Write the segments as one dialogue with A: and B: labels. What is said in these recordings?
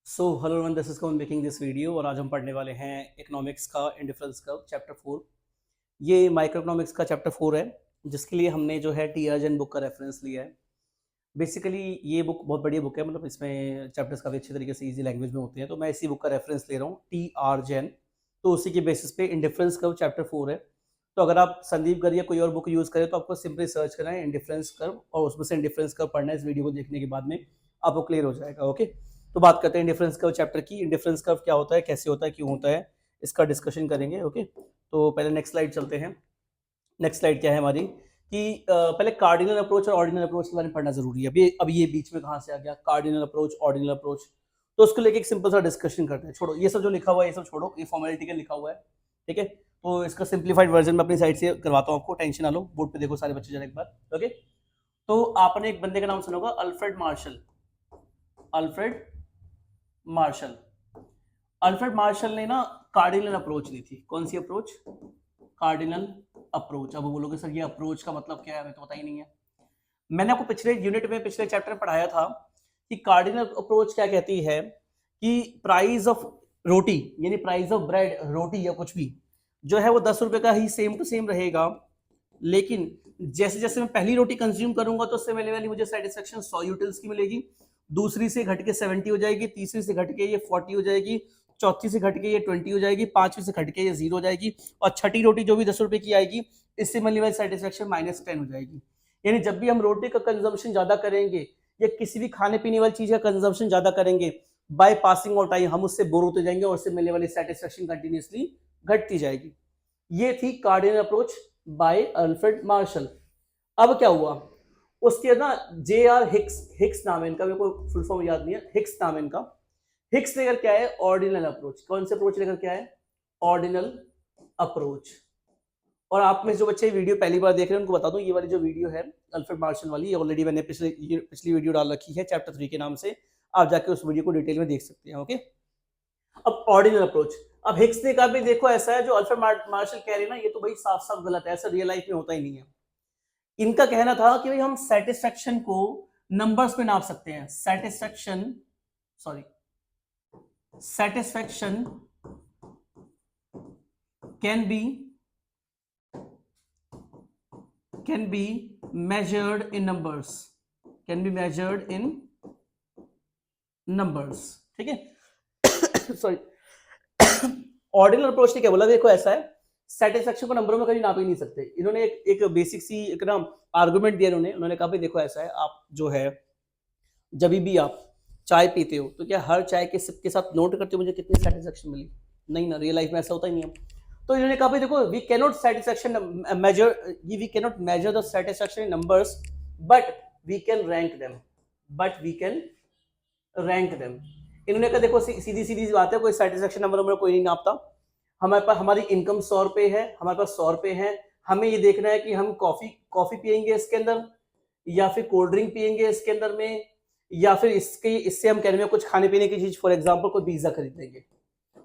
A: So hello everyone, this is कौन making this video और आज हम पढ़ने वाले हैं इकोनॉमिक्स का इंडिफरेंस कर्व चैप्टर 4। ये माइक्रो इकोनॉमिक्स का चैप्टर 4 है जिसके लिए हमने जो है टी आर जैन बुक का रेफरेंस लिया है। बेसिकली ये बुक बहुत बढ़िया बुक है, मतलब इसमें चैप्टर्स काफ़ी अच्छे तरीके से इजी लैंग्वेज में होते हैं, तो मैं इसी बुक का रेफरेंस ले रहा हूँ टी आर जैन। तो उसी के बेसिस पे इंडिफरेंस कर्व चैप्टर 4 है। तो अगर आप संदीप गर या कोई और बुक यूज़ करें तो आपको सिंपली सर्च करना है इंडिफरेंस कर्व और उसमें से इंडिफरेंस कर्व पढ़ना है। इस वीडियो को देखने के बाद में आपको क्लियर हो जाएगा। ओके, तो बात करते हैं इंडिफरेंस कर्व चैप्टर की। इंडिफरेंस कर्व क्या होता है, कैसे होता है, क्यों होता है, इसका डिस्कशन करेंगे। ओके, तो पहले नेक्स्ट स्लाइड चलते हैं। नेक्स्ट स्लाइड क्या है हमारी कि पहले कार्डिनल अप्रोच और ऑर्डिनल अप्रोच के बारे में पढ़ना जरूरी है। अब ये बीच में कहाँ से आ गया कार्डिनल अप्रोच ऑर्डिनल अप्रोच, तो उसको लेके एक सिंपल सा डिस्कशन करते हैं। छोड़ो ये सब जो लिखा हुआ है, ये सब छोड़ो, ये फॉर्मेलिटी के लिखा हुआ है, ठीक है। तो इसका सिंप्लीफाइड वर्जन में अपनी साइड से करवाता हूँ आपको, टेंशन ना लो। बोर्ड पे देखो सारे बच्चे जरा एक बार। ओके, तो आपने एक बंदे का नाम सुना होगा, Alfred Marshall. Alfred Marshall Alfred Marshall ने ना कार्डिनल अप्रोच दी थी। कौन सी अप्रोच? Cardinal approach. अब बोलोगे सर ये अप्रोच का मतलब क्या है, हमें तो पता ही नहीं है। मैंने आपको पिछले यूनिट में पिछले चैप्टर में पढ़ाया था कि कार्डिनल अप्रोच क्या कहती है कि प्राइस ऑफ रोटी यानी प्राइस ऑफ ब्रेड, रोटी या कुछ भी जो है वो 10 रुपए का ही सेम टू सेम रहेगा, लेकिन जैसे जैसे मैं पहली रोटी कंज्यूम करूंगा तो उससे मिलने वाली मुझे सेटिस्फेक्शन 100 यूटिल्स की मिलेगी, दूसरी से घट के 70 हो जाएगी, तीसरी से घट के ये 40 हो जाएगी, चौथी से घट के ये 20 हो जाएगी, पांचवी से घट के ये 0 हो जाएगी, और छठी रोटी जो भी 10 रुपए की आएगी इससे मिलने वाली सेटिस्फेक्शन -10 हो जाएगी। यानी जब भी हम रोटी का कंजम्पशन ज्यादा करेंगे या किसी भी खाने पीने वाली चीज का कंजम्पशन ज्यादा करेंगे, बाय पासिंग ऑफ टाइम हम उससे बोर होते जाएंगे और उससे मिलने वाली सेटिस्फेक्शन कंटिन्यूसली घटती जाएगी। ये थी cardinal approach by Alfred Marshall. अब क्या हुआ, उसके ना जे आर हिक्स नाम है इनका, मेरे को फुल फॉर्म याद नहीं है, हिक्स नाम है इनका। हिक्स लेकर क्या है? Ordinal approach. कौन से अप्रोच लेकर क्या है? Ordinal approach. और आप में जो बच्चे वीडियो पहली बार देख रहे हैं उनको बता दूं, ये वाली जो वीडियो है अल्फ्रेड मार्शल वाली, ऑलरेडी मैंने पिछली वीडियो डाल रखी है चैप्टर 3 के नाम से, आप जाके उस वीडियो को डिटेल में देख सकते हैं। ओके, अब ऑर्डिनल अप्रोच। अब हिक्स ने कहा भी देखो ऐसा है जो अल्फ्रेड मार्शल कह रहे हैं ना, ये तो भाई साफ साफ गलत है, ऐसा रियल लाइफ में होता ही नहीं है। इनका कहना था कि भाई हम सेटिस्फेक्शन को नंबर्स में नाप सकते हैं। Satisfaction can be measured in numbers, ठीक है। सॉरी, ऑर्डिनल अप्रोच ने क्या बोला, देखो ऐसा है, सेटिस्फेक्शन को नंबरों में कभी नाप ही नहीं सकते। इन्होंने एक बेसिक सी एक ना आर्गुमेंट दिया उन्होंने कहा भाई देखो ऐसा है, आप जो है जब भी आप चाय पीते हो तो क्या हर चाय के सिप के साथ नोट करते हो मुझे कितनी सेटिस्फेक्शन मिली? नहीं ना, रियल लाइफ में ऐसा होता ही नहीं है। तो इन्होंने कहा भाई देखो we cannot measure the satisfaction in numbers, but we can rank them. इन्होंने कहा देखो सीधी सीधी बात है, कोई सेटिस्फेक्शन नंबर कोई नहीं नापता। हमारे पास हमारी इनकम 100 रुपए है, हमारे पास 100 रुपए है, हमें ये देखना है कि हम कॉफी पियेंगे इसके अंदर, या फिर कोल्ड ड्रिंक पियेंगे इसके अंदर में, या फिर इससे हम कह रहे हैं कुछ खाने पीने की चीज, फॉर एग्जाम्पल कोई पिज्जा खरीद लेंगे,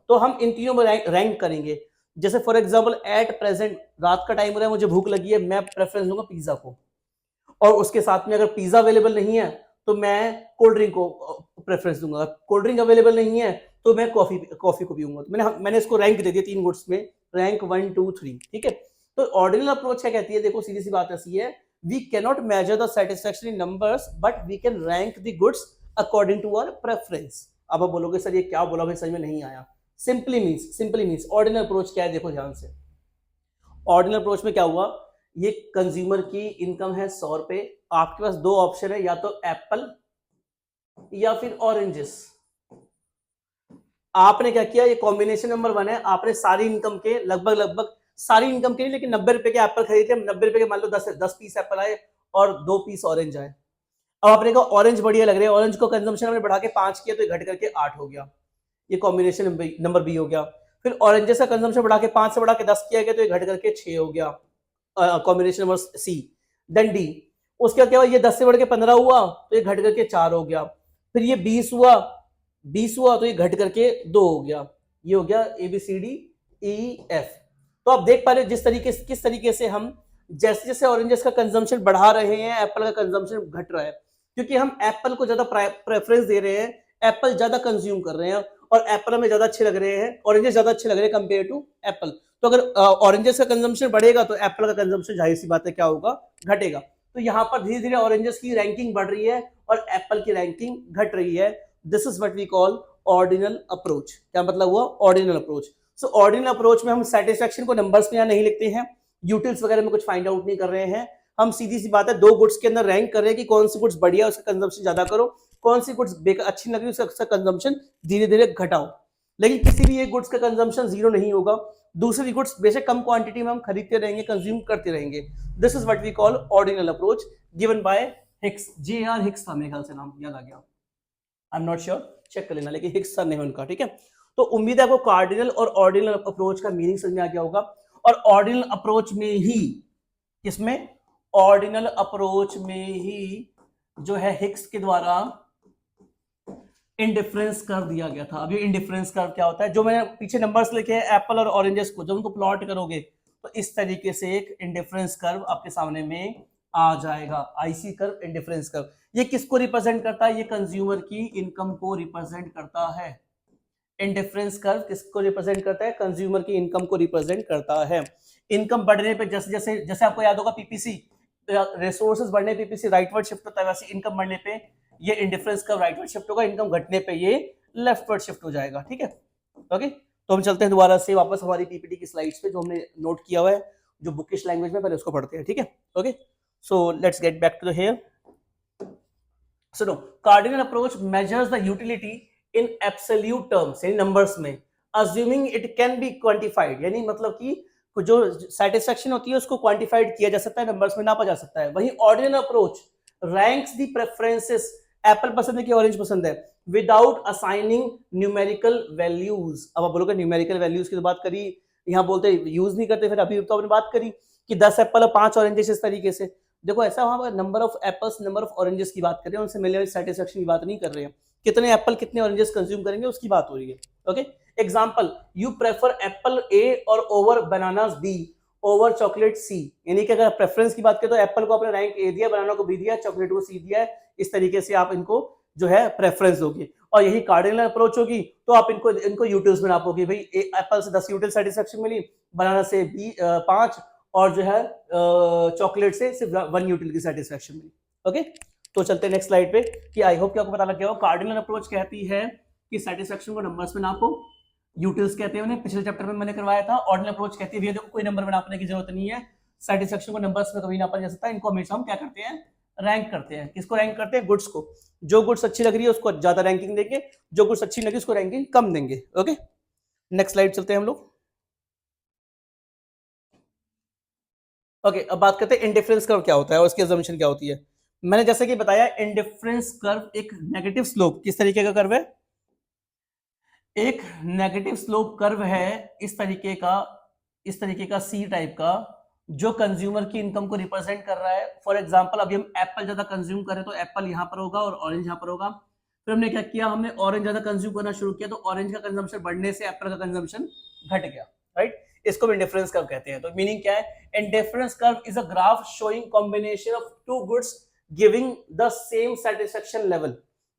A: तो हम इन तीनों में रैंक करेंगे। जैसे फॉर एग्जाम्पल एट प्रेजेंट रात का टाइम हो रहा है, मुझे भूख लगी है, मैं प्रेफरेंस दूंगा पिज्जा को, और उसके साथ में अगर पिज्जा अवेलेबल नहीं है तो मैं कोल्ड ड्रिंक को प्रेफरेंस दूंगा, कोल्ड ड्रिंक अवेलेबल नहीं है तो मैं कॉफी को पीऊंगा। तो मैंने इसको रैंक दे दिया 3 गुड्स में, रैंक 1 2 3, ठीक है। तो ऑर्डिनल अप्रोच क्या कहती है, देखो सीधी सी बात ऐसी है, we cannot measure the satisfaction in numbers but we can rank the goods according to our preference. अब आप बोलोगे सर ये क्या बोला भाई, समझ में नहीं आया। सिंपली मींस ऑर्डिनल अप्रोच क्या है, देखो ध्यान से। ऑर्डिनल अप्रोच में क्या हुआ, ये कंज्यूमर की इनकम है 100 रुपए, आपके पास 2 ऑप्शन है, या तो एप्पल या फिर ऑरेंजेस। आपने क्या किया, ये कॉम्बिनेशन नंबर 1 है, आपने सारी इनकम के लगभग सारी इनकम के लेकिन 90 रुपए के एप्पल खरीदे, 90 रुपए के मान लो 10 पीस एप्पल आए और 2 पीस ऑरेंज आए। अब आपने कहा ऑरेंज बढ़िया लग रहे हैं, ऑरेंज को कंजम्पशन हमने बढ़ा के 5 किया तो घट करके 8 हो गया, ये कॉम्बिनेशन नंबर बी हो गया। फिर ऑरेंजेस का कंजम्पशन बढ़ा के 5 से बढ़ा के 10 किया गया तो ये घट करके 6 हो गया, combination number C. Then D, उसके क्या हुआ, ये 10 से बढ़ के 15 हुआ तो ये घट करके 4 हो गया। फिर ये 20 हुआ तो ये घट करके 2 हो गया। ये हो गया ABCDEF। तो आप देख पा रहे किस तरीके से हम जैसे जैसे ऑरेंजेस का कंजम्पशन बढ़ा रहे हैं, एप्पल का कंजम्पशन घट रहा है, क्योंकि हम एप्पल को ज्यादा प्रेफरेंस दे रहे हैं, एप्पल ज्यादा कंज्यूम कर रहे हैं और एप्पल हमें ज्यादा अच्छे लग रहे हैं, ऑरेंजेस ज्यादा अच्छे लग रहे हैं कंपेयर टू एप्पल। तो अगर ऑरेंजेस का कंजम्पशन बढ़ेगा तो एप्पल का कंजम्पशन जाहिर सी बात है क्या होगा, घटेगा। तो यहाँ पर धीरे धीरे ऑरेंजेस की रैंकिंग बढ़ रही है और एप्पल की रैंकिंग घट रही है। This is what we call ordinal approach. क्या मतलब हुआ? Ordinal approach. So ordinal approach में हम सेटिस्फेक्शन को नंबर्स में यहाँ नहीं लिखते हैं, यूटिल्स वगैरह में कुछ फाइंड आउट नहीं कर रहे हैं, हम सीधी सी बात है दो गुड्स के अंदर रैंक कर रहे हैं कि कौन सी गुड्स बढ़िया उसका कंजम्पशन ज्यादा करो, कौन सी गुड्स अच्छी लग रही है उसका कंजम्पशन धीरे धीरे घटाओ। लेकिन किसी भी एक गुड्स का कंजम्पशन जीरो नहीं होगा, दूसरी गुड्स बेशक कम क्वांटिटी में हम खरीदते रहेंगे, कंज्यूम करते रहेंगे। This is what we call ordinal approach given by Hicks. JR. Hicks था मेरे ख्याल से, नाम याद आ गया, I am not sure, check कर लेना, लेकिन हिक्स सर ने उनका, ठीक है। तो उम्मीद है आपको कार्डिनल और ऑर्डिनल अप्रोच का मीनिंग समझ में आ गया होगा। और ऑर्डिनल अप्रोच में ही, किसमें? ऑर्डिनल अप्रोच में ही जो है हिक्स के द्वारा इंडिफरेंस कर्व दिया गया था। अभी इंडिफरेंस कर्व क्या होता है? जो मैंने पीछे नंबर्स लिखे हैं एप्पल और ऑरेंजेस को, जब उनको प्लॉट करोगे तो इस तरीके से एक इंडिफरेंस कर्व आपके सामने में आ जाएगा, आईसी कर्व, इंडिफरेंस कर्व। ये किसको रिप्रेजेंट करता है? ये कंज्यूमर की इनकम को रिप्रेजेंट करता है। इंडिफरेंस कर्व किसको रिप्रेजेंट करता है? कंज्यूमर की इनकम को रिप्रेजेंट करता है। इनकम बढ़ने पे जैसे जैसे जैसे आपको याद होगा पीपीसी, रिसोर्सेज बढ़ने पीपीसी राइटवर्ड शिफ्ट होता है, वैसे इनकम बढ़ने पे ये इंडिफरेंस कर्व राइटवर्ड शिफ्ट होगा, इनकम घटने पे ये लेफ्टवर्ड शिफ्ट हो जाएगा, ठीक है। ओके, तो हम चलते हैं दोबारा से वापस हमारी पीपीटी की स्लाइड्स पे जो हमने नोट किया हुआ है, जो बुकिश लैंग्वेज में, पहले उसको पढ़ते हैं, ठीक है। Okay, so let's get back to the here. So no, cardinal approach measures the utility in absolute terms, यानी नंबर्स में, assuming it can be quantified, यानी मतलब कि जो सेटिस्फेक्शन होती है उसको क्वांटिफाइड किया जा सकता है, नंबर्स में नापा जा सकता है। वहीं ordinal approach ranks the preferences, Apple पसंद है कि ऑरेंज पसंद है, विदाउट असाइनिंग न्यूमेरिकल वैल्यूज। अब आप बोलोगे न्यूमेरिकल वैल्यूज की तो बात करी, यहाँ बोलते यूज नहीं करते, फिर अभी तो आपने बात करी कि 10 एप्पल और 5 ऑरेंजेस, इस तरीके से। देखो ऐसा, वहां पर number of apples, number of oranges की बात कर रहे हैं, उनसे मिलने वाली सेटिस्फेक्शन की बात नहीं कर रहे हैं। कितने एप्पल कितने ऑरेंजेस कंज्यूम करेंगे उसकी बात हो रही है। Okay, example, you prefer apple A और over bananas B over chocolate C, यानी कि अगर प्रेफरेंस की बात करें तो एप्पल को आपने रैंक ए दिया, बनाना को बी दिया, चॉकलेट को सी दिया है, इस तरीके से आप इनको जो है प्रेफरेंस दोगे। और यही कार्डिनल अप्रोच होगी तो आप इनको यूटिल्स में नापोगे, भाई एप्पल से 10 यूटिल सेटिस्फेक्शन मिली, बनाना से 5 और जो है चॉकलेट से सिर्फ 1 यूटिल की सेटिस्फेक्शन मिली। ओके, तो चलते हैं नेक्स्ट स्लाइड पे कि आई होप कि आपको पता लग गया हो। कार्डिनल अप्रोच कहती है कि सेटिस्फेक्शन को नंबर्स में नापो, यूटिल्स कहते हैं उन्हें, पिछले चैप्टर में मैंने करवाया था। ऑर्डिनल अप्रोच कहती है देखो कोई नंबर में नापने की जरूरत नहीं है, सेटिस्फेक्शन को नंबर्स में कभी नापा जा सकता है, इनको हमेशा हम क्या करते हैं? रैंक करते हैं। किसको रैंक करते हैं? गुड्स को। जो गुड्स अच्छी लग रही है उसको ज्यादा रैंकिंग देंगे, जो गुड्स अच्छी लगी उसको रैंकिंग कम देंगे। ओके, नेक्स्ट स्लाइड चलते हैं हम लोग। ओके, अब बात करते हैं इंडिफरेंस कर्व क्या होता है और उसकी अजम्पशन क्या होती है। मैंने जैसे कि बताया, इंडिफरेंस कर्व एक नेगेटिव स्लोप, किस तरीके का कर्व है? एक नेगेटिव स्लोप कर्व है, इस तरीके का सी टाइप का, जो कंज्यूमर की इनकम को रिप्रेजेंट कर रहा है। फॉर एग्जांपल, अभी हम एप्पल ज्यादा कंज्यूम करें तो एप्पल यहां पर होगा और ऑरेंज यहां पर होगा। फिर हमने क्या किया? हमने ऑरेंज ज्यादा कंज्यूम करना शुरू किया तो ऑरेंज का कंजम्पशन बढ़ने से एप्पल का कंजम्पशन घट गया, राइट। इसको भी इंडिफरेंस कर्व कहते हैं। तो मीनिंग क्या है? Indifference curve is a graph showing combination of two goods giving the same satisfaction level.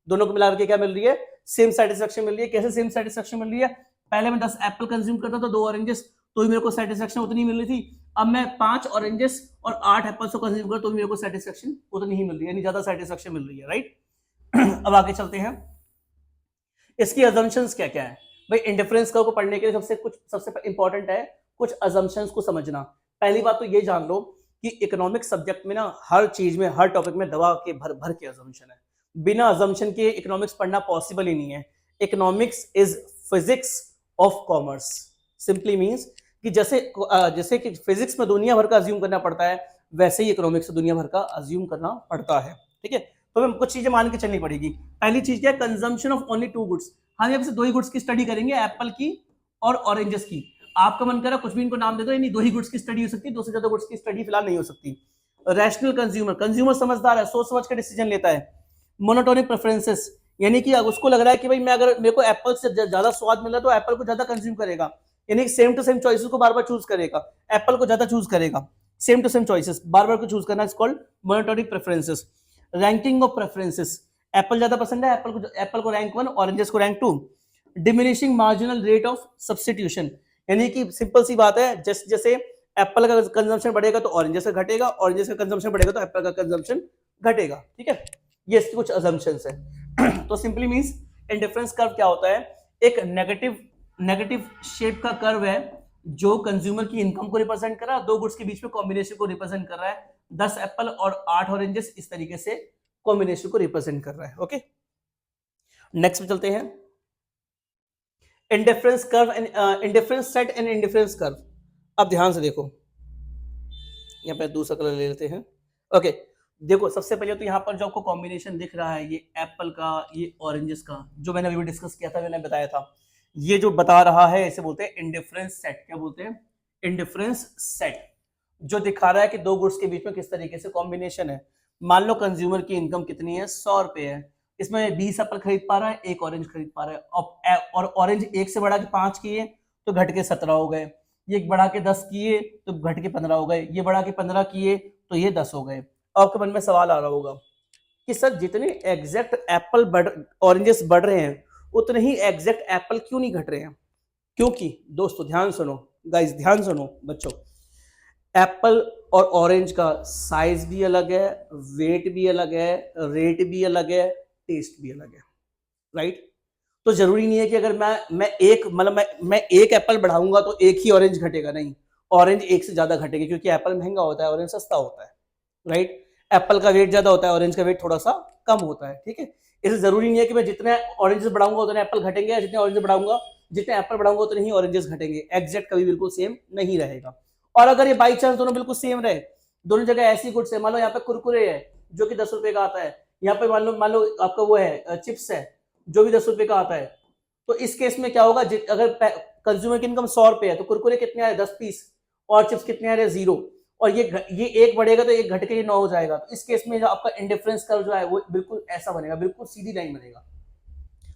A: दोनों को मिलाकर के क्या मिल रही है? सेम सेटिस्फेक्शन मिल रही है। कैसे सेम सेटिस्फेक्शन मिल रही है? पहले मैं 10 एप्पल कंज्यूम करता था, 2 ऑरेंजेस, तो ही मेरे को सेटिस्फेक्शन उतनी मिल रही थी। अब मैं 5 ऑरेंजेस और 8 एप्पल्स को कंज्यूम कर तो मेरे को सेटिस्फेक्शन उतनी ही मिल रही है, यानी ज्यादा सेटिस्फेक्शन मिल रही है, राइट। अब आगे चलते हैं, इसकी अजम्पशंस क्या क्या है। भाई इंडिफरेंस कर्व को पढ़ने के लिए सबसे इंपॉर्टेंट है कुछ अजम्पशंस को समझना। पहली बात तो ये जान लो कि इकोनॉमिक्स सब्जेक्ट में ना हर चीज में, हर टॉपिक में दवा के भर भर के अजम्पशन है। बिना अजम्पशन के इकोनॉमिक्स पढ़ना पॉसिबल ही नहीं है। Economics is physics of commerce. Simply means कि जैसे कि फिजिक्स में दुनिया भर का अज्यूम करना पड़ता है, वैसे ही इकोनॉमिक्स में दुनिया भर का अज्यूम करना पड़ता है, ठीक है। तो हमें कुछ चीजें मान के चलनी पड़ेगी। पहली चीज क्या है? Consumption of only 2 goods. हम यहाँ से 2 ही गुड्स की स्टडी करेंगे, एप्पल की और ऑरेंजेस की। आपका मन करा कुछ भी इनको नाम दे दो, यानी 2 ही गुड्स की स्टडी हो सकती है, 2 से ज्यादा गुड्स की स्टडी फिलहाल नहीं हो सकती। रैशनल कंज्यूमर समझदार है, सोच समझ कर डिसीजन लेता है। मोनोटोनिक प्रेफरेंसेस, यानी कि उसको लग रहा है कि भाई मैं अगर मेरे को एप्पल से ज्यादा स्वाद मिल रहा है तो एप्पल को ज्यादा कंज्यूम करेगा, यानी सेम टू सेम चॉइसेस को बार बार चूज करेगा, एप्पल को ज्यादा चूज करेगा। सेम टू सेम चॉइसेस बार बार को चूज करना is called monotonic preferences. Ranking of preferences, Apple ज्यादा पसंद है, एप्पल को रैंक 1, ऑरेंजेस को rank 2। Diminishing marginal rate of substitution, यानी कि सिंपल सी बात है, जैसे एप्पल का कंजम्पशन बढ़ेगा तो ऑरेंजेस का घटेगा, ऑरेंजेस का कंजम्पशन बढ़ेगा तो एप्पल का कंजम्पशन घटेगा। ठीक है, ये इसकी कुछ अजम्पशंस है। तो सिंपली मींस इंडिफरेंस कर्व क्या होता है, एक नेगेटिव शेप का कर्व है जो कंज्यूमर की इनकम को रिप्रेजेंट कर रहा है, दो गुड्स के बीच में कॉम्बिनेशन को रिप्रेजेंट कर रहा है। 10 एप्पल और 8 ऑरेंजेस इस तरीके से कॉम्बिनेशन को रिप्रेजेंट कर रहा है। ओके, नेक्स्ट पे चलते हैं, indifference curve and indifference set and indifference curve. अब ध्यान से देखो, यहाँ पे दूसरा कलर ले लेते हैं। ओके, देखो सबसे पहले तो यहाँ पर जो आपको कॉम्बिनेशन दिख रहा है, ये एप्पल का, ये ऑरेंजेस का, जो मैंने अभी डिस्कस किया था, मैंने बताया था, ये जो बता रहा है इसे बोलते हैं इंडिफरेंस सेट। क्या बोलते हैं? इंडिफरेंस सेट, जो दिखा रहा है कि दो गुड्स के बीच में किस तरीके से कॉम्बिनेशन है। मान लो कंज्यूमर की इनकम कितनी है, 100 रुपए है, इसमें 20 एप्पल खरीद पा रहा है, एक ऑरेंज खरीद पा रहा है, और ऑरेंज एक से बढ़ा के 5 किए तो घट के 17 हो गए, ये बढ़ा के 10 किए तो घट के 15 हो गए, ये बढ़ा के 15 किए तो ये 10 हो गए। आपके मन में सवाल आ रहा होगा कि सर जितने एग्जैक्ट एप्पल ऑरेंजेस बढ़ रहे हैं उतने ही एग्जैक्ट एप्पल क्यों नहीं घट रहे हैं? क्योंकि दोस्तों ध्यान सुनो, गाइस ध्यान सुनो बच्चों, एप्पल और ऑरेंज का साइज भी अलग है, वेट भी अलग है, रेट भी अलग है, टेस्ट भी अलग है, राइट? तो जरूरी नहीं है कि अगर मैं एक एप्पल बढ़ाऊंगा तो एक ही ऑरेंज घटेगा, नहीं, ऑरेंज एक से ज्यादा घटेगा, क्योंकि एप्पल महंगा होता है, ऑरेंज सस्ता होता है, राइट? एप्पल का वेट ज्यादा होता है, ऑरेंज का वेट थोड़ा सा कम होता है, ठीक है? इसलिए जरूरी नहीं है कि मैं जितने ऑरेंजेस बढ़ाऊंगा उतने एप्पल घटेंगे, या जितने ऑरेंज बढ़ाऊंगा, जितने एप्पल बढ़ाऊंगा उतने ही ऑरेंजेस घटेंगे। एग्जैक्ट कभी बिल्कुल सेम नहीं रहेगा। और अगर ये बाई चांस दोनों बिल्कुल सेम रहे, दोनों जगह ऐसी गुड्स है, मान लो यहाँ पे कुरकुरे है जो कि 10 रुपए का आता है, यहाँ पे मान लो आपका वो है चिप्स है जो भी 10 रुपए का आता है, तो इस केस में क्या होगा, अगर कंज्यूमर की इनकम 100 रुपए है तो कुरकुरे कितने आ रहे, 10 पीस, और चिप्स कितने आ रहे, 0, और ये एक बढ़ेगा तो एक घट के ये 9 हो जाएगा। तो इस केस में जो आपका इंडिफरेंस कर्व जो है वो बिल्कुल ऐसा बनेगा, बिल्कुल सीधी लाइन बनेगा,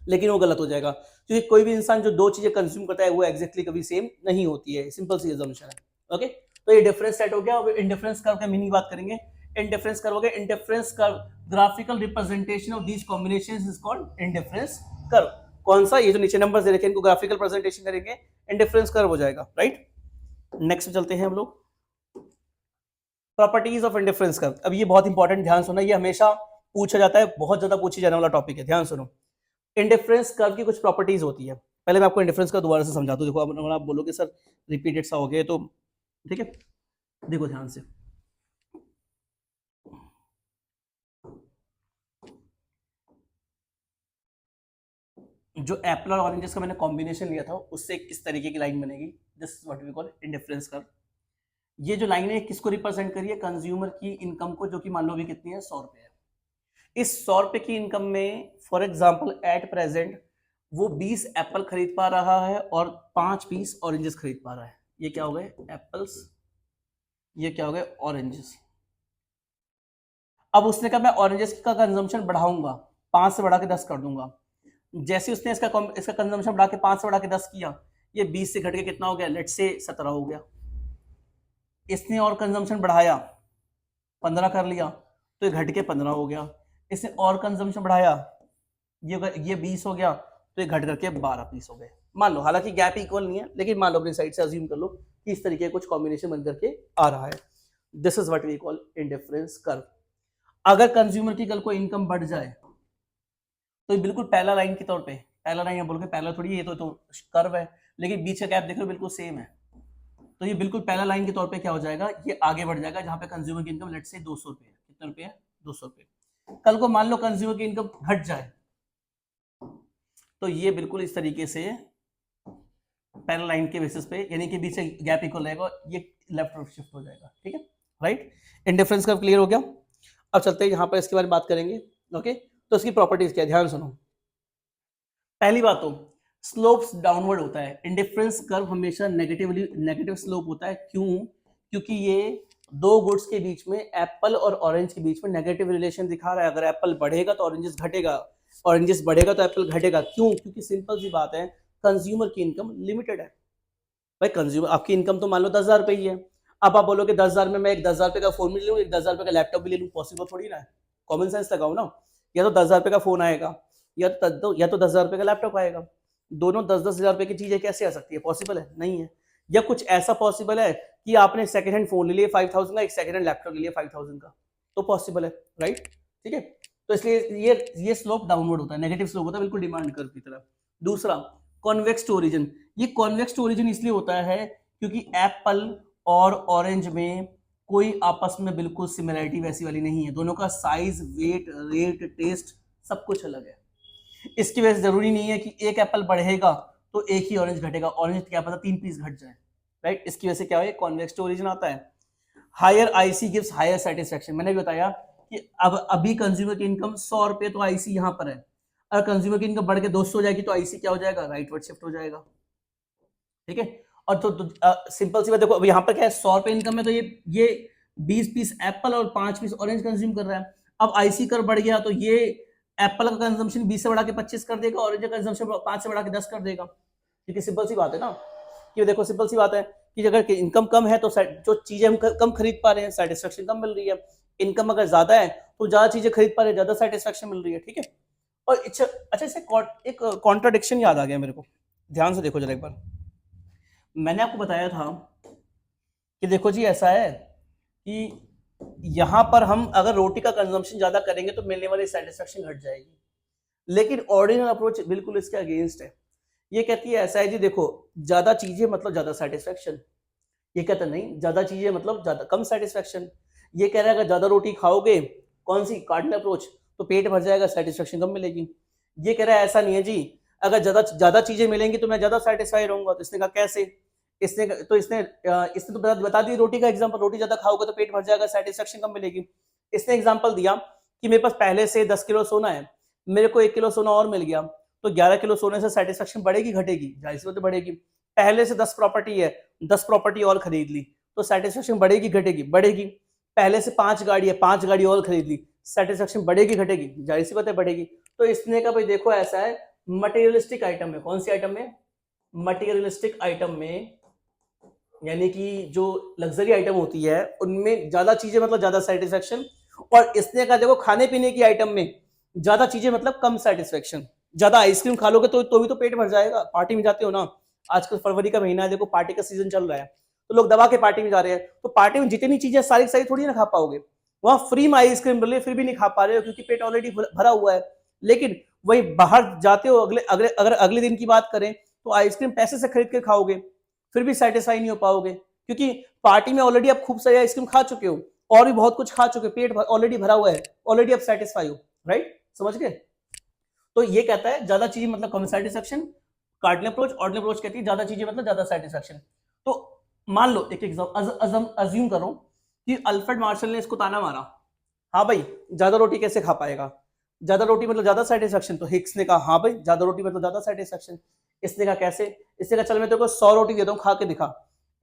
A: लेकिन वो गलत हो जाएगा, क्योंकि कोई भी इंसान जो दो चीजें कंज्यूम करता है वो एग्जैक्टली कभी सेम नहीं होती है। सिंपल सी अजम्पशन है। ओके, तो ये डिफरेंस सेट हो गया। अब इंडिफरेंस कर्व का मीनिंग बात करेंगे। इंडिफरेंस कर्व हो गया, indifference curve graphical representation of these combinations is called indifference curve. कौन सा? ये जो नीचे नंबर दे रखे हैं इनको ग्राफिकल प्रेजेंटेशन करेंगे, इंडिफरेंस कर्व हो जाएगा, राइट? नेक्स्ट चलते हैं हम लोग, प्रॉपर्टीज ऑफ इंडिफरेंस कर्व। अब ये बहुत इंपॉर्टेंट, ध्यान सुनना, ये हमेशा पूछा जाता है, बहुत ज्यादा पूछी जाने वाला टॉपिक है, ध्यान सुनो। इंडिफरेंस कर्व की कुछ प्रॉपर्टीज होती है। पहले मैं आपको इंडिफरेंस कर्व दोबारा से समझा दूं। देखो अगर आप बोलोगे सर रिपीटेड सा हो गया तो ठीक है, देखो ध्यान से, जो एप्पल और ऑरेंजेस का मैंने कॉम्बिनेशन लिया था उससे इस तरीके की लाइन बनेगी, this is what we call indifference curve. ये जो लाइन है किसको रिप्रेजेंट करिए, कंज्यूमर की इनकम को, जो कि मान लो भी कितनी है, 100 रुपए है। इस 100 रुपए की इनकम में फॉर एग्जाम्पल एट प्रेजेंट वो 20 एप्पल खरीद पा रहा है और 5 पीस ऑरेंजेस खरीद पा रहा है। ये क्या हो गए, एप्पल्स, ये क्या हो गए, ऑरेंजेस। अब उसने कहा मैं ऑरेंजेस का कंजम्पशन बढ़ाऊंगा, 5 से बढ़ा के 10 कर दूंगा। जैसे उसने इसका कंजम्पशन बढ़ा के 5 से बढ़ा के 10 किया, ये 20 से घट के कितना हो गया, लेट्स से 17 हो गया। इसने और कंजम्पशन बढ़ाया, 15 कर लिया तो ये घट के 15 हो गया। इसने और कंजम्पशन बढ़ाया, ये 20 हो गया तो ये घट करके 12 पीस हो गए। मान लो, हालांकि गैप इक्वल नहीं है, लेकिन मान लो अपनी साइड से अज्यूम कर लो कि इस तरीके कुछ कॉम्बिनेशन बन करके आ रहा है। This is what we call indifference curve. अगर कंज्यूमर की कल को इनकम बढ़ जाए तो बिल्कुल पहला लाइन के तौर पे, पहला लाइन बोलोगे पहला थोड़ी, ये तो कर्व है, लेकिन बीच का गैप देख लो बिल्कुल सेम है, तो ये बिल्कुल पहला लाइन के तौर पे क्या हो जाएगा, ये आगे बढ़ जाएगा, जहां पे कंज्यूमर की इनकम लेट्स से 200 रुपए है। कितने रुपए है, 200 रुपए। कल को मान लो कंज्यूमर की इनकम घट जाए तो ये बिल्कुल इस तरीके से पहला लाइन के बेसिस पे, यानी कि बीच से गैप इक्वल रहेगा, ये लेफ्ट तरफ शिफ्ट हो जाएगा, ठीक है, राइट? इंडिफरेंस कर्व क्लियर हो गया। अब चलते हैं यहाँ पर इसके बारे में बात करेंगे। ओके, तो इसकी प्रॉपर्टीज क्या है, ध्यान सुनो। पहली बात तो स्लोप्स डाउनवर्ड होता है, इंडिफरेंस कर्व हमेशा नेगेटिव स्लोप होता है। क्यों? क्योंकि ये दो गुड्स के बीच में, एप्पल और ऑरेंज के बीच में नेगेटिव रिलेशन दिखा रहा है। अगर एप्पल बढ़ेगा तो ऑरेंजेस घटेगा, ऑरेंजेस बढ़ेगा तो एप्पल घटेगा। क्यों? क्योंकि सिंपल सी बात है, कंज्यूमर की इनकम लिमिटेड है। भाई कंज्यूमर, आपकी इनकम तो मान लो 10,000 रुपए ही है। अब आप बोलोगे 10,000 में मैं एक 10,000 रुपए का फोन भी ले लूँ, एक 10,000 रुपए का लैपटॉप भी ले लूँ, पॉसिबल थोड़ी ना है। कॉमन सेंस लगाओ ना, या तो 10,000 रुपये का फोन आएगा, या तो 10,000 रुपये का लैपटॉप आएगा। दोनों 10-10 हज़ार रुपये की चीजें कैसे आ सकती है? पॉसिबल है? नहीं है। या कुछ ऐसा पॉसिबल है कि आपने सेकंड हैंड फोन ले लिया 5,000 का, एक सेकंड हैंड लैपटॉप ले लिया 5,000 का, तो पॉसिबल है, राइट? ठीक है, तो इसलिए ये स्लोप डाउनवर्ड होता है, नेगेटिव स्लोप होता है, बिल्कुल डिमांड कर्व की तरह। दूसरा, कॉन्वेक्स ओरिजिन। ये कॉन्वेक्स ओरिजिन इसलिए होता है क्योंकि एप्पल और ऑरेंज में कोई आपस में बिल्कुल सिमिलरिटी वैसी वाली नहीं है, दोनों का साइज, वेट, रेट, टेस्ट सब कुछ अलग है। इसकी वजह से जरूरी नहीं है कि एक एप्पल बढ़ेगा तो एक ही ऑरेंज घटेगा, ऑरेंज क्या पता 3 पीस घट जाए, राइट? इसकी वजह से क्या है, कॉन्वेक्स ओरिजिन आता है। Higher IC gives higher satisfaction. मैंने भी बताया कि अब अभी कंज्यूमर की इनकम 100 रुपए, तो आईसी यहां पर है। अगर कंज्यूमर की इनकम बढ़ के 200 हो जाएगी तो आईसी क्या हो जाएगा, राइटवर्ड शिफ्ट हो जाएगा, ठीक है? और तो सिंपल सी बात देखो, अब यहाँ पर क्या है, 100 रुपए इनकम है तो ये 20 पीस एप्पल और 5 पीस ऑरेंज कंज्यूम कर रहा है। अब आईसी कर बढ़ गया तो ये एप्पल का कंजम्पशन 20 से बढ़ा के 25 कर देगा, ऑरेंज का कंजम्पशन 5 से बढ़ा के 10 कर देगा, क्योंकि सिंपल सी बात है ना, कि देखो सिंपल सी बात है कि अगर इनकम कम है तो जो चीजें हम कम खरीद पा रहे हैं, सेटिस्फेक्शन कम मिल रही है। इनकम अगर ज्यादा है तो ज्यादा चीजें खरीद पा रहे हैं, ज्यादा सेटिस्फेक्शन मिल रही है, ठीक है? और अच्छा इससे एक कॉन्ट्राडिक्शन याद आ गया मेरे को, ध्यान से देखो जरा एक बार। मैंने आपको बताया था कि देखो जी ऐसा है कि यहां पर हम अगर रोटी का कंजम्पशन ज्यादा करेंगे तो मिलने वाली सेटिस्फेक्शन घट जाएगी, लेकिन ऑर्डिनल अप्रोच बिल्कुल इसके अगेंस्ट है। ये कहती है ऐसा है जी, देखो ज्यादा चीजें मतलब ज्यादा सेटिस्फेक्शन। ये कहता नहीं, ज्यादा चीजें मतलब ज्यादा कम सेटिस्फेक्शन। ये कह रहा है अगर ज्यादा रोटी खाओगे, कौन सी, कार्डिनल अप्रोच, तो पेट भर जाएगा, सेटिस्फेक्शन कम मिलेगी। ये कह रहा है ऐसा नहीं है जी, अगर ज्यादा चीजें मिलेंगी तो मैं ज्यादा सेटिस्फाई रहूंगा। तो इसने कहा कैसे? इसने तो बता दी रोटी का एग्जांपल, रोटी ज्यादा खाओगे तो पेट भर जाएगा, सेटिस्फेक्शन कम मिलेगी। इसने एग्जांपल दिया कि मेरे पास पहले से 10 किलो सोना है, मेरे को 1 किलो सोना और मिल गया, तो 11 किलो सोने से सेटिस्फेक्शन बढ़ेगी घटेगी? जाहिर सी बात है बढ़ेगी। पहले से 10 प्रॉपर्टी है, 10 प्रॉपर्टी और खरीद ली तो सेटिस्फेक्शन बढ़ेगी घटेगी? बढ़ेगी। पहले से 5 गाड़ी है, 5 गाड़ी और खरीद ली, सेटिस्फेक्शन बढ़ेगी घटेगी? जाहिर सी बात है बढ़ेगी। तो इसने कहा भाई देखो ऐसा है, मटेरियलिस्टिक आइटम में, कौन सी आइटम में, मटेरियलिस्टिक आइटम में, यानी कि जो लग्जरी आइटम होती है उनमें ज्यादा चीजें मतलब ज्यादा सेटिस्फेक्शन। और इसने कहा देखो खाने पीने की आइटम में ज्यादा चीजें मतलब कम सेटिस्फेक्शन। ज्यादा आइसक्रीम खा लोगे तो भी तो पेट भर जाएगा। पार्टी में जाते हो ना, आजकल फरवरी का महीना है, देखो पार्टी का सीजन चल रहा है, तो लोग दबा के पार्टी में जा रहे हैं, तो पार्टी में जितनी चीजें सारी सारी थोड़ी ना खा पाओगे। वहां फ्री में आइसक्रीम मिल रही है फिर भी नहीं खा पा रहे हो क्योंकि पेट ऑलरेडी भरा हुआ है। लेकिन वही बाहर जाते हो, अगर अगले दिन की बात करें तो आइसक्रीम पैसे से खरीद के खाओगे फिर भी सेटिस्फाई नहीं हो पाओगे, क्योंकि पार्टी में ऑलरेडी आप खूब सारी आइसक्रीम खा चुके हो और भी बहुत कुछ खा चुके हो, पेट ऑलरेडी भरा हुआ है, ऑलरेडी आप सेटिस्फाई हो, राइट? समझ गए? तो ये कहता है ज्यादा चीजें मतलब कम satisfaction, cardinal approach. Ordinal approach कहती है ज्यादा चीजें मतलब ज्यादा सेटिस्फेक्शन। तो मान लो एक अज्यूम करो कि अल्फ्रेड मार्शल ने इसको ताना मारा, हाँ भाई ज्यादा रोटी कैसे खा पाएगा, ज्यादा रोटी मतलब ज्यादा सेटिस्फेक्शन। तो हिक्स ने कहा हाँ भाई ज्यादा रोटी मतलब ज्यादा सेटिस्फेक्शन। इसने कहा कैसे? इसने कहा चल मैं तेरे को 100 रोटी देता हूँ, खा के दिखा।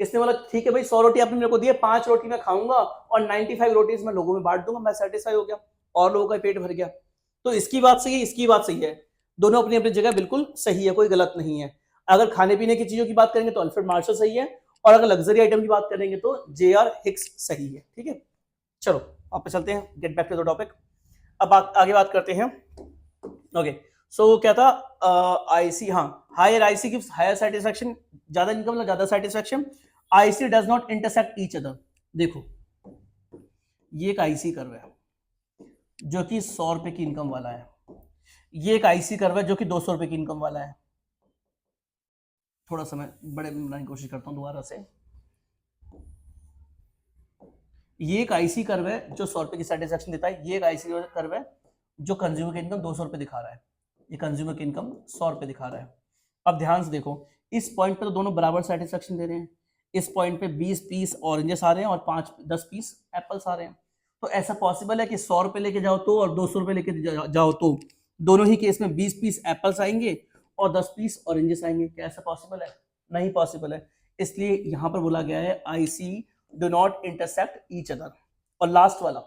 A: इसने बोला ठीक है भाई 100 रोटी आपने मेरे को दी है, 5 रोटी मैं खाऊंगा और 95 रोटीज मैं लोगों में बांट दूंगा, मैं सेटिस्फाई हो गया और लोगों का पेट भर गया। तो इसकी बात सही है, इसकी बात सही है, दोनों अपनी अपनी जगह बिल्कुल सही है, कोई गलत नहीं है। अगर खाने पीने की चीजों की बात करेंगे तो अल्फ्रेड मार्शल सही है, और अगर लग्जरी आइटम की बात करेंगे तो जे.आर. हिक्स सही है। ठीक है, चलो आप चलते हैं, get back to the topic. अब आगे बात करते हैं। ओके, सो क्या था, आईसी, हाँ, higher IC gives higher satisfaction, ज्यादा इनकम मतलब ज्यादा satisfaction. IC does not intersect each other. देखो ये एक आईसी कर्व है जो कि 100 रुपए की इनकम वाला है, ये एक आईसी कर्व है जो कि 200 रुपए की इनकम वाला है। थोड़ा सा मैं बड़े बनाने की कोशिश करता हूं दोबारा से। ये एक आईसी कर्व है जो 100 रुपए की सेटिस्फेक्शन देता है, ये एक आईसी कर्व है जो कंज्यूमर की इनकम 200 रुपए दिखा रहा है, ये कंज्यूमर की इनकम 100 रुपए दिखा रहा है। अब ध्यान से देखो, इस पॉइंट पे तो दोनों बराबर सेटिस्फेक्शन दे रहे हैं, इस पॉइंट पे 20 पीस ऑरेंजेस आ रहे हैं और 10 पीस एप्पल्स आ रहे हैं। तो ऐसा पॉसिबल है कि 100 रुपए लेके जाओ तो और 200 रुपए लेके जाओ तो दोनों ही केस में 20 पीस एप्पल्स आएंगे और 10 पीस ऑरेंजेस आएंगे। क्या ऐसा पॉसिबल है? नहीं पॉसिबल है। इसलिए यहां पर बोला गया है IC do not intersect each other. और लास्ट वाला,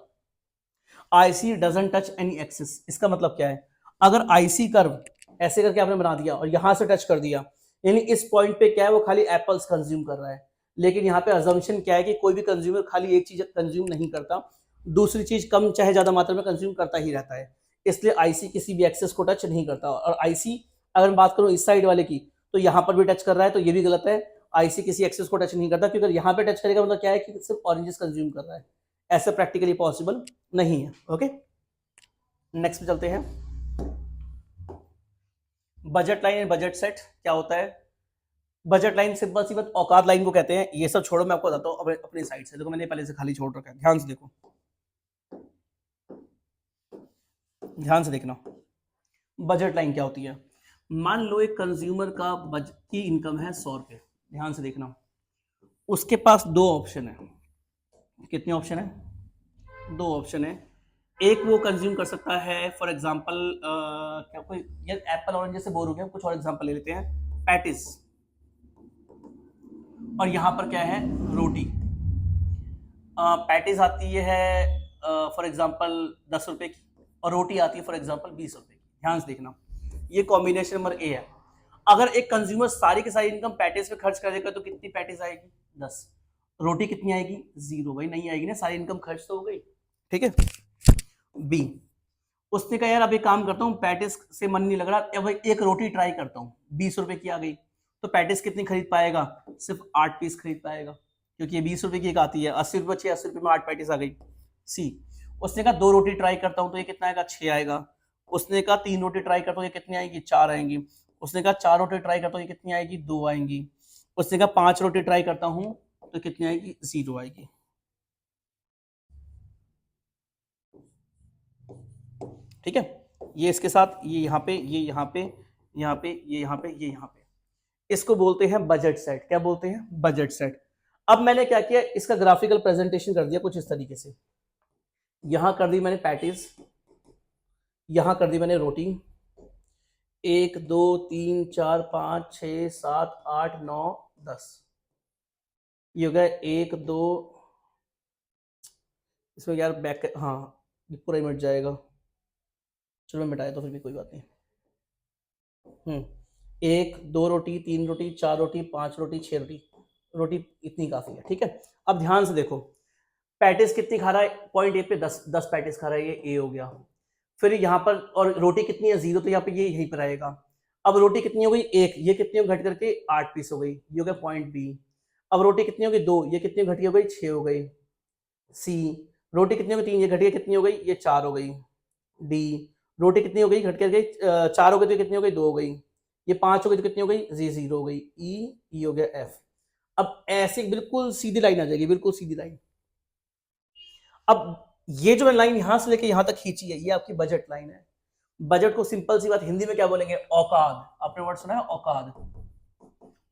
A: IC doesn't touch any axis. इसका मतलब क्या है? अगर आईसी कर्व ऐसे करके आपने बना दिया और यहां से टच कर दिया, यानी इस पॉइंट पे क्या है, वो खाली एप्पल्स कंज्यूम कर रहा है। लेकिन यहाँ पे अजम्पशन क्या है कि कोई भी कंज्यूमर खाली एक चीज कंज्यूम नहीं करता, दूसरी चीज कम चाहे ज्यादा मात्रा में कंज्यूम करता ही रहता है। इसलिए आईसी किसी भी एक्सेस को टच नहीं करता। और आईसी अगर मैं बात करूं इस साइड वाले की, तो यहाँ पर भी टच कर रहा है, तो ये भी गलत है। आईसी किसी एक्सेस को टच नहीं करता, क्योंकि अगर यहाँ पे टच करेगा मतलब क्या है कि सिर्फ ऑरेंजेस कंज्यूम कर रहा है। ऐसा प्रैक्टिकली पॉसिबल नहीं है। ओके, नेक्स्ट पे चलते हैं। Budget line and budget set क्या होता है? बजट लाइन सिंपल सी बात औकात लाइन को कहते हैं। ये सब छोड़ो, मैं आपको बताता हूँ अपनी साइड से। देखो मैंने पहले से खाली छोड़ रखा है, ध्यान से देखो, ध्यान से देखना। बजट लाइन क्या होती है? मान लो एक कंज्यूमर का बजट की इनकम है 100 रुपये, ध्यान से देखना। उसके पास दो ऑप्शन है। कितने ऑप्शन है? दो ऑप्शन है। एक वो कंज्यूम कर सकता है, फॉर एग्जांपल क्या कोई ये एप्पल ऑरेंज से बोर हो गया, कुछ और एग्जांपल ले लेते हैं। पैटिस, और यहाँ पर क्या है? रोटी। पैटिस आती है फॉर एग्जांपल 10 रुपए की, और रोटी आती है फॉर एग्जांपल 20 रुपए की। ध्यान से देखना, ये कॉम्बिनेशन नंबर ए है। अगर एक कंज्यूमर सारी की सारी इनकम पैटिस पे खर्च कर देगा तो कितनी पैटिस आएगी? 10। रोटी कितनी आएगी? 0। भाई नहीं आएगी ना, सारी इनकम खर्च तो हो गई। ठीक है। बी, उसने कहा यार अब एक काम करता हूँ, पैटिस से मन नहीं लग रहा, अब एक रोटी ट्राई करता हूँ। 20 रुपए की आ गई, तो पैटिस कितनी खरीद पाएगा? सिर्फ 8 पीस खरीद पाएगा, क्योंकि ये 20 रुपए की एक आती है। 80 रुपए 6, 80 रुपए में 8 पैटिस आ गई। सी, उसने कहा 2 रोटी ट्राई करता हूँ, तो ये कितना आएगा? 6 आएगा। उसने कहा 3 रोटी ट्राई करता हूँ, ये कितनी आएगी? 4 आएंगी। उसने कहा 4 रोटी ट्राई करता हूँ, ये कितनी आएगी? 2 आएंगी। उसने कहा 5 रोटी ट्राई करता हूँ, तो कितनी आएगी? 0 आएगी। ठीक है, ये इसके साथ, ये यहाँ पे, ये यहाँ पे, यहाँ पे, ये यहाँ पे, ये यहाँ पे। इसको बोलते हैं बजट सेट। क्या बोलते हैं? Budget set. अब मैंने क्या किया, इसका ग्राफिकल प्रेजेंटेशन कर दिया कुछ इस तरीके से। यहां कर दी मैंने पैटीज, यहां कर दी मैंने रोटी। 1 2 3 4 5 6 7 8 9 10, ये हो गया 1 2, इसमें यार बैक, हाँ ये पूरा ही मिट जाएगा। चलो मैं मिटाया तो फिर भी कोई बात नहीं। 1 2 रोटी, 3 रोटी, 4 रोटी, 5 रोटी, 6 रोटी। रोटी इतनी काफी है। ठीक है, अब ध्यान से देखो, पैटिस कितनी खा रहा है? पॉइंट ए पे 10 पैटिस खा रहा है, ये ए हो गया। फिर यहाँ पर, और रोटी कितनी है? 0, तो यहाँ पे ये यहीं पर आएगा। अब रोटी कितनी हो गई? 1, ये कितनी हो घट करके 8 पीस हो गई, ये हो गया पॉइंट बी। अब रोटी कितनी हो गई? 2, ये कितनी घटी हो गई? 6 हो गई। सी, रोटी कितनी हो गई? 3, ये घटी कितनी हो गई? ये 4 हो गई। डी, रोटी कितनी हो गई? घट करके 4 हो गई, तो कितनी हो गई? 2 हो गई। ये 5 हो गई, तो कितनी हो गई? 0 हो गई। ई हो गया एफ। अब ऐसे बिल्कुल सीधी लाइन आ जाएगी, बिल्कुल सीधी लाइन। अब ये जो लाइन यहां से लेके यहां तक खींची है, ये आपकी बजट लाइन है। बजट को सिंपल सी बात हिंदी में क्या बोलेंगे? औकाद। आपने वर्ड सुना है औकाद?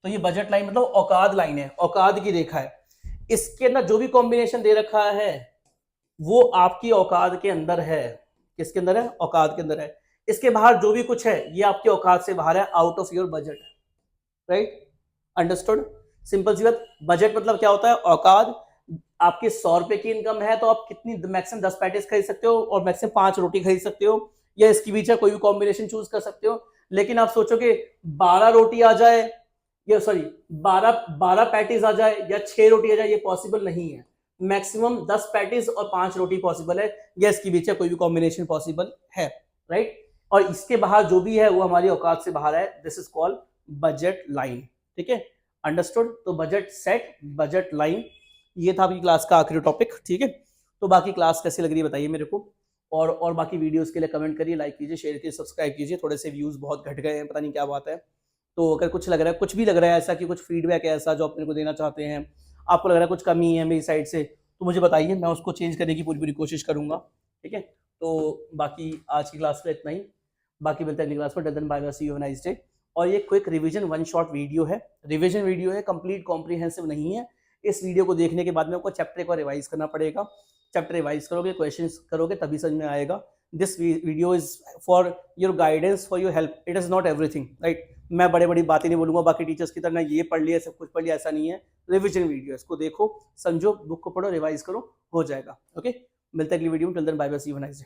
A: तो ये बजट लाइन मतलब औकाद लाइन है, औकाद की रेखा है। इसके अंदर जो भी कॉम्बिनेशन दे रखा है वो आपकी औकाद के अंदर है। किसके अंदर है? औकाद के अंदर है। इसके बाहर जो भी कुछ है ये आपके औकात से बाहर है, out of your budget. Right, understood? Simple सी बात, बजट मतलब क्या होता है? औकात। आपके 100 रुपए की इनकम है तो आप कितनी मैक्सिमम 10 पैटिस खरीद सकते हो, और मैक्सिमम 5 रोटी खरीद सकते हो, या इसके बीच कोई भी कॉम्बिनेशन चूज कर सकते हो। लेकिन आप सोचो कि 12 रोटी आ जाए, या सॉरी 12 पैटिस आ जाए, या 6 रोटी आ जाए, ये पॉसिबल नहीं है। मैक्सिमम 10 पैटिस और 5 रोटी पॉसिबल है, या इसके बीच कोई भी कॉम्बिनेशन पॉसिबल है। राइट, और इसके बाहर जो भी है वो हमारी औकात से बाहर है। This is called budget line. ठीक है, अंडरस्टूड? तो बजट सेट, बजट लाइन, ये था आपकी क्लास का आखिरी टॉपिक। ठीक है, तो बाकी क्लास कैसी लग रही है बताइए मेरे को, और बाकी वीडियोस के लिए कमेंट करिए, लाइक कीजिए, शेयर कीजिए, सब्सक्राइब कीजिए। थोड़े से व्यूज बहुत घट गए हैं, पता नहीं क्या बात है। तो अगर कुछ लग रहा है, कुछ भी लग रहा है ऐसा कि कुछ फीडबैक है ऐसा जो आप मेरे को देना चाहते हैं, आपको लग रहा है कुछ कमी है मेरी साइड से, तो मुझे बताइए, मैं उसको चेंज करने की पूरी कोशिश करूंगा। ठीक है, तो बाकी आज की क्लास में इतना ही। बाकी मिलते हैं अगली क्लास पर। Done, bye bye, see you, have a nice day. और ये क्विक रिवीजन 1 शॉट वीडियो है, रिवीजन वीडियो है, कंप्लीट कॉम्प्रिहेंसिव नहीं है। इस वीडियो को देखने के बाद में आपको चैप्टर को रिवाइज करना पड़ेगा। चैप्टर रिवाइज करोगे, क्वेश्चंस करोगे, तभी समझ में आएगा। This video is for your guidance, for your help, it is not everything. Right, मैं बड़ी बातें नहीं बोलूंगा बाकी टीचर्स की तरह, ये पढ़ लिया, सब कुछ पढ़ लिया, ऐसा नहीं है। रिविजन वीडियो, इसको देखो, समझो, बुक को पढ़ो, रिवाइज करो, हो जाएगा। ओके, मिलते हैं अगली वीडियो में। Till then bye bye, see you, have a nice day.